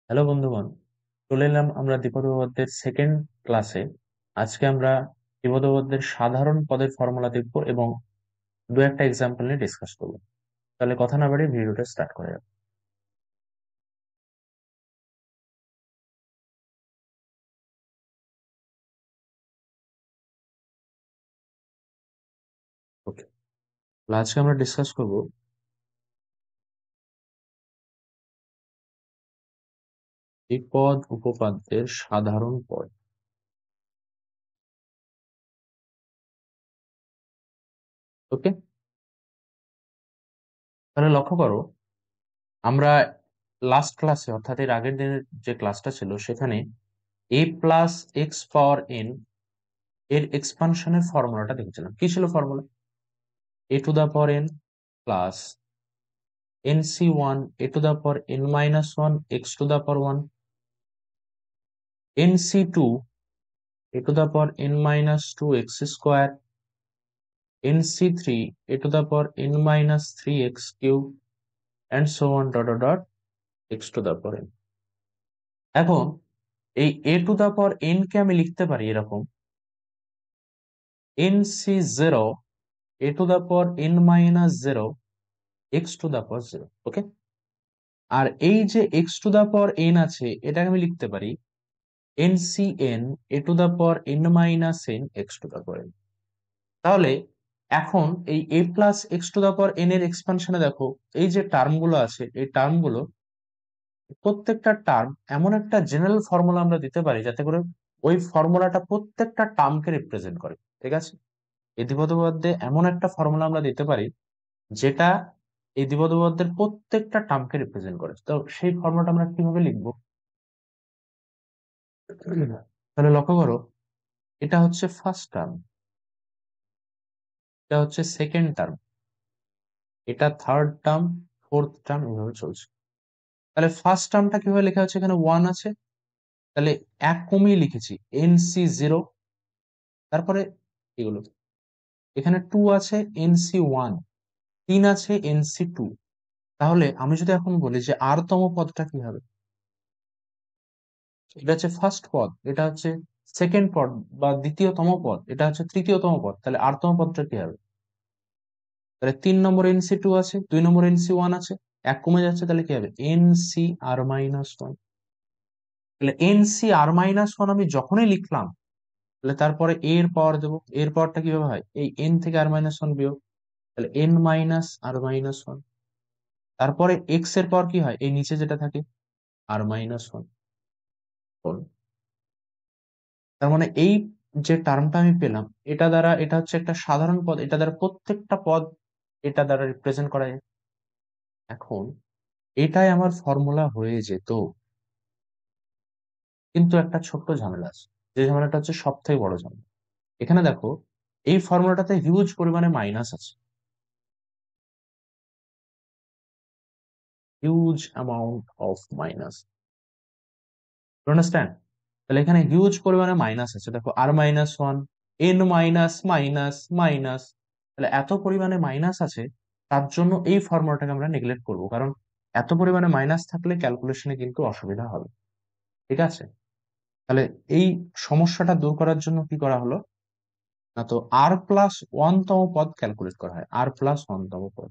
Hello বন্ধুগণ, চলে এলাম আমরা দ্বিপদ উপপাদ্যের সেকেন্ড ক্লাসে। আজকে আমরা দ্বিপদ উপপাদ্যের সাধারণ পদের ফর্মুলা দেখব এবং দু একটা এক্সাম্পল নিয়ে ডিসকাস করবো। তাহলে কথা না বাড়িয়ে ভিডিওটা স্টার্ট করা যাক। ওকে, আজকে আমরা ডিসকাস করব দ্বিপদ উপপাদ্যের সাধারণ পদ। ওকে, তাহলে লক্ষ্য করো, আমরা লাস্ট ক্লাসে অর্থাৎ এর আগের দিনের যে ক্লাসটা ছিল সেখানে a plus x power n এর এক্সপানশনের ফর্মুলাটা দেখছিলাম। কি ছিল formula? a to the power n plus nc1 a to the power n minus 1 x to the power 1, nc2 a to the power n minus 2 x square, nc3 a to the power n minus 3 x cube, and so on dot dot dot x to the power n। এখন এই a to the power n কে আমি লিখতে পারি এরকম nc0 a to the power n minus 0 x to the power 0। ওকে, আর এই যে x to the power n আছে এটাকে আমি লিখতে পারি ncn a to the power n minus n x to the power n। তাহলে এখন এই a plus x to the power n এর এক্সপানশনে দেখো, এই যে টার্ম গুলো আছে এই টার্ম গুলো প্রত্যেকটা টার্ম এমন একটা জেনারেল ফর্মুলা আমরা দিতে পারি যাতে করে ওই ফর্মুলাটা প্রত্যেকটা টার্মকে রিপ্রেজেন্ট করে। ঠিক আছে, এই দ্বিপদ উপপাদ্যে এমন একটা ফর্মুলা আমরা দিতে পারি যেটা এই দ্বিপদ উপপাদ্যের প্রত্যেকটা টার্মকে রিপ্রেজেন্ট করে। তো সেই ফর্মুলাটা আমরা কিভাবে লিখবো? তাহলে লক্ষ্য করো, এটা হচ্ছে ফার্স্ট টার্ম, এটা হচ্ছে সেকেন্ড টার্ম, এটা থার্ড টার্ম, ফোর্থ টার্ম, এভাবে চলছে। তাহলে ফার্স্ট টার্মটা কিভাবে লেখা হচ্ছে? এখানে ওয়ান আছে, তাহলে এক কমিয়ে লিখেছি nc0। তারপরে এগুলো এখানে টু আছে, nc1, তিন আছে, nc2। তাহলে আমি যদি এখন বলি যে আর তম পদটা কি হবে, এটা হচ্ছে ফার্স্ট পদ, এটা হচ্ছে সেকেন্ড পদ বা দ্বিতীয়তম পদ, এটা হচ্ছে তৃতীয়তম পদ, তাহলে আর তম পদটা কি হবে? তাহলে 3 নম্বর nc2 আছে, 2 নম্বর nc1 আছে, এক কমে যাচ্ছে, তাহলে কি হবে? ncr-1। তাহলে ncr-1 আমি যখনই লিখলাম তাহলে তারপরে এর পাওয়ার দেবো। এর পাওয়ারটা কিভাবে হয়? এই এন থেকে r-1 বিয়োগ, তাহলে n মাইনাস r-1। তারপরে এক্স এর পাওয়ার কি হয়? এই নিচে যেটা থাকে r-1। তার মানে এই যে টার্মটা আমি পেলাম এটা দ্বারা, এটা হচ্ছে একটা সাধারণ পদ, এটা দ্বারা প্রত্যেকটা পদ এটা দ্বারা রিপ্রেজেন্ট করা যায়। এখন এটাই আমার ফর্মুলা হয়ে যেত, কিন্তু একটা ছোট্ট ঝামেলা আছে, যে ঝামেলাটা হচ্ছে সব থেকে বড় ঝামেলা। এখানে দেখো, এই ফর্মুলাটাতে হিউজ পরিমাণে মাইনাস আছে, huge amount of minus. Understand? তাহলে এখানে হিউজ পরিমাণে মাইনাস আছে, দেখো r-1, n minus minus minus. তাহলে এত পরিমাণে মাইনাস আছে, তার জন্য এই ফর্মুলাটাকে আমরা নেগলেক্ট করব, কারণ এত পরিমাণে মাইনাস থাকলে ক্যালকুলেশনে কিন্তু অসুবিধা হবে। ঠিক আছে, তাহলে এই সমস্যাটা দূর করার জন্য কি করা হলো না, তো r+1 তম পদ ক্যালকুলেট করা হয়, r+1 তম পদ।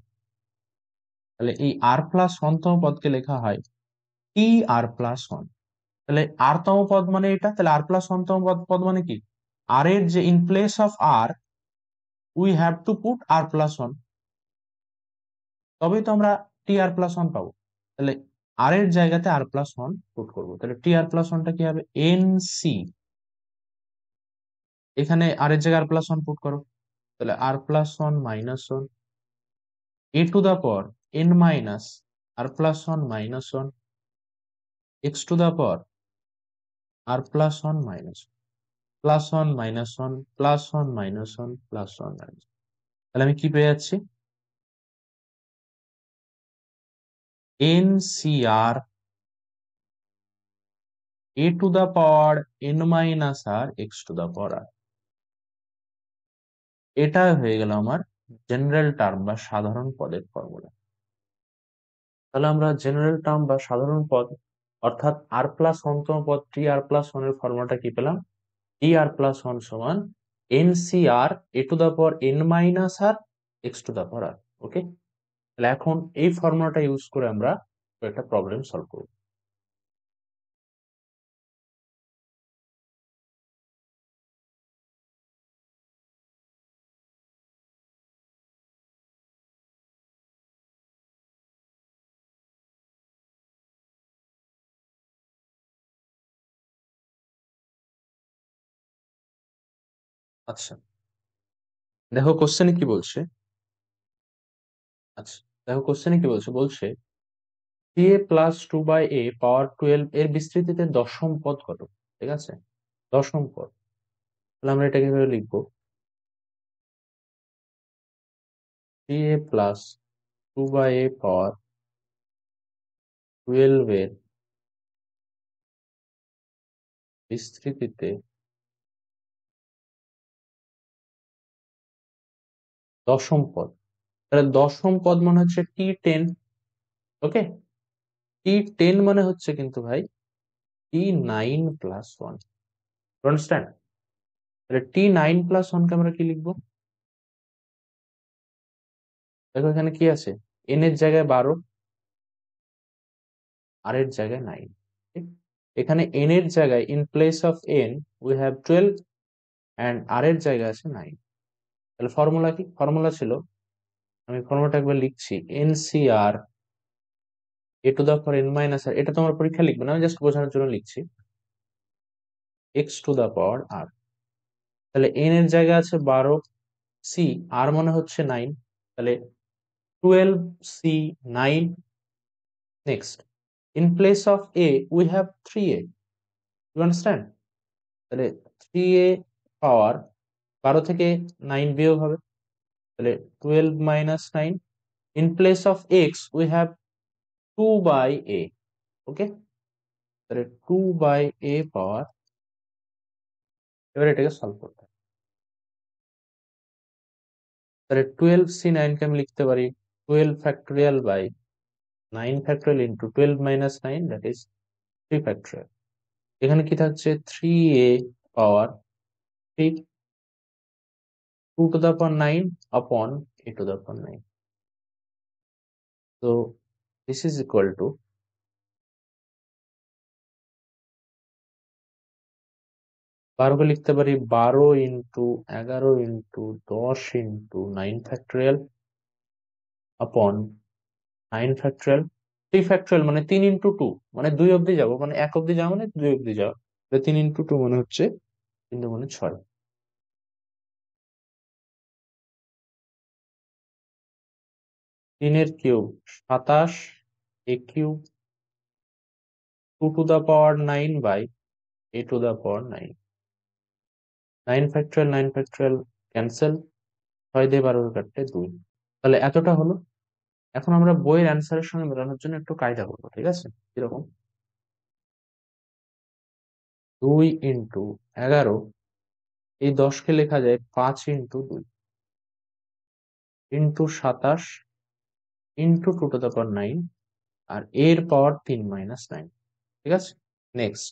তাহলে এই r+1 তম পদকে লেখা হয় tr+1। তাহলে আর তম পদ মানে এটা, তাহলে r+1 তম পদ পদ মানে কি? আর এর যে in place of r we have to put r+1, তবেই তো আমরা tr+1 পাবো। তাহলে আর এর জায়গাতে r+1 পুট করবো, তাহলে tr+1টা কি হবে? nc, এখানে আর এর জায়গায় r+1 পুট করো, তাহলে r+1 - 1 a to the power n minus r+1 - 1 x to the power r+1 - +1 - 1 +1 - 1 +1 - 1। তাহলে আমি কি পেয়ে যাচ্ছি? ncr a to the power n মাইনাস r x to the power r। এটা হয়ে গেল আমার জেনারেল টার্ম বা সাধারণ পদের ফর্মুলা। তাহলে আমরা জেনারেল টার্ম বা সাধারণ পদ অর্থাৎ আর প্লাস অন্তম পদ টি আর প্লাস ওয়ান এর ফর্মুলাটা কি পেলাম? টি আর প্লাস ওয়ান সমান N C R A to the power N minus R X to the power R. Okay, তাহলে এখন এই ফর্মুলাটা ইউজ করে আমরা একটা প্রবলেম সলভ করব। আচ্ছা, দেখো কোশ্চেনে কি বলছে। আচ্ছা, দেখো কোশ্চেনে কি বলছে, বলছে এ প্লাস টু বাই এ পাওয়ার 12 এর বিস্তৃতিতে দশম পদ কত? ঠিক আছে, দশম পদ। তাহলে আমরা এটা কিভাবে লিখবো? এ প্লাস টু বাই এ পাওয়ার 12 এর বিস্তৃতিতে দশম পদ। তাহলে দশম পদ মানে হচ্ছে টি 10। ওকে, টি 10 মানে হচ্ছে কিন্তু ভাই টি 9 প্লাস 1। আন্ডারস্ট্যান্ড? তাহলে টি 9 প্লাস 1 কে আমরা কি লিখবো? দেখো এখানে কি আছে, এন এর জায়গায় 12, আর এর জায়গায় 9। এখানে এন এর জায়গায় in place of N we have 12 and R এর জায়গায় আছে 9। তাহলে ফর্মুলা কি? ফর্মুলা ছিল, আমি ফর্মুলাটা একবার লিখছি, N C R A to the power N minus R, এটা তোমার পরীক্ষা লিখবে না, আমি জাস্ট বোঝানোর জন্য লিখছি, এক্স টু দা পাওয়ার আর। তাহলে এন এর জায়গায় আছে 12, সি আর মনে হচ্ছে 9, তাহলে 12 C 9। Next, in place of a we have 3a। You understand? তাহলে 3a পাওয়ার 12 থেকে 9 বিয়োগ হবে, তাহলে 12 minus 9। In place of X we have 2 by A. Okay, তাহলে 2 বাই এ পাওয়ার, এবার এটাকে সলভ করতে হবে। তাহলে 12 c 9 কে আমি লিখতে পারি 12 factorial by 9 factorial into 12 minus 9, that is 3 factorial. এখানে কি থাকছে, 3a power 3, 2 to the power 9 আপন a টু দা পাওয়ার 9। তো দিস ইজ ইকুয়াল টু, 12 কে লিখতে পারি 12 ইন্টু 11 ইন্টু 10 ইন্টু 9 ফ্যাক্টোরিয়াল আপন 9 ফ্যাক্টোরিয়াল। 3 ফ্যাক্টোরিয়াল মানে 3 ইন্টু 2, মানে 2 অব্দি যাবো, মানে 1 অব্দি যাওয়া মানে 2 অব্দি যাওয়া। 3 ইন্টু 2 মানে হচ্ছে 3 মানে 6। 3 এর cube 27, a cube 2 to the power 9 by a to the power 9। 9 factorial 9 factorial cancel, 6 দিয়ে 12 কাটতে 2। তাহলে এতটা হলো। এখন আমরা বইয়ের অ্যান্সারের সঙ্গে মেলানোর জন্য একটু কায়দা করবো, ঠিক আছে? কিরকম? 2 ইন্টু 11, এই 10 কে লেখা যায় 5 into 2 into 27 into 2 to the power 9, আর এর পাওয়ার 3 মাইনাস 9। ঠিক আছে, নেক্সট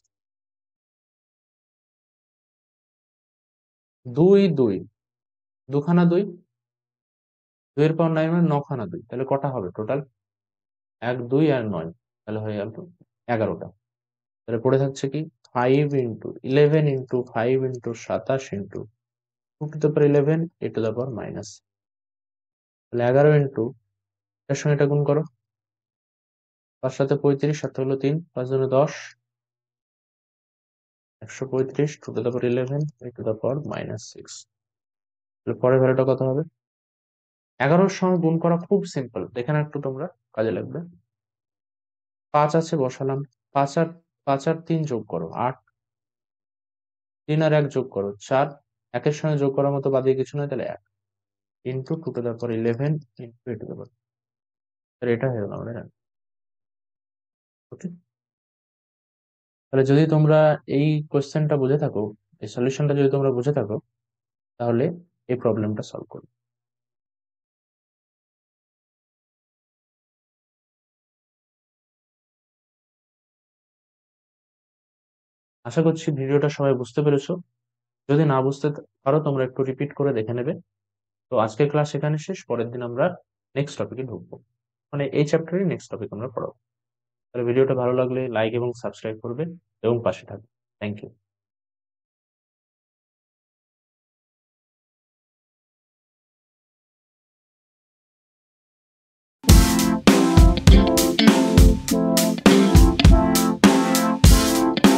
2 2, দুখানা 2, 2 এর পাওয়ার 9 মানে 9 খানা 2, তাহলে কটা হবে টোটাল? 1 2 আর 9, তাহলে হয়ে গেল 11টা। তাহলে পড়ে থাকছে কি 5 into 11 into 5 into 27 into 2 two the power 11 a to the power minus. তাহলে 11 ইন্টু, এর সঙ্গে এটা গুণ করো, 5 সাথে 35, 7 হলো 3, 5 জনে 10, 135 two to the power 11 a to the power minus 6। তাহলে পরের ভ্যালুটা কত হবে? 11-র সঙ্গে গুণ করা খুব সিম্পল, দেখে না একটু তোমরা, কাজে লাগবে। 5 আছে বসালাম, 5 আর 3 যোগ করো 8, 3 আর 1 যোগ করো 4, একের সঙ্গে যোগ করার মতো বাদিয়ে কিছু নয়, তাহলে 1 into 2 two the power 11 into A to the পাওয়ার। তাহলে এটা হয়ে গেল আমাদের। ওকে, তাহলে যদি তোমরা এই কোশ্চেনটা বুঝে থাকো, এই সলিউশনটা যদি তোমরা বুঝে থাকো, তাহলে এই প্রবলেমটা সলভ করবে। আশা করছি ভিডিওটা সবাই বুঝতে পেরেছো। যদি না বুঝতে পারো তোমরা একটু রিপিট করে দেখে নেবে। তো আজকের ক্লাস এখানে শেষ, পরের দিন আমরা নেক্সট টপিকে ঢুকবো, মানে এই চ্যাপ্টারের নেক্সট টপিক আমরা পড়াবো। তাহলে ভিডিওটা ভালো লাগলে লাইক এবং সাবস্ক্রাইব করবে এবং পাশে থাকবে। Thank you.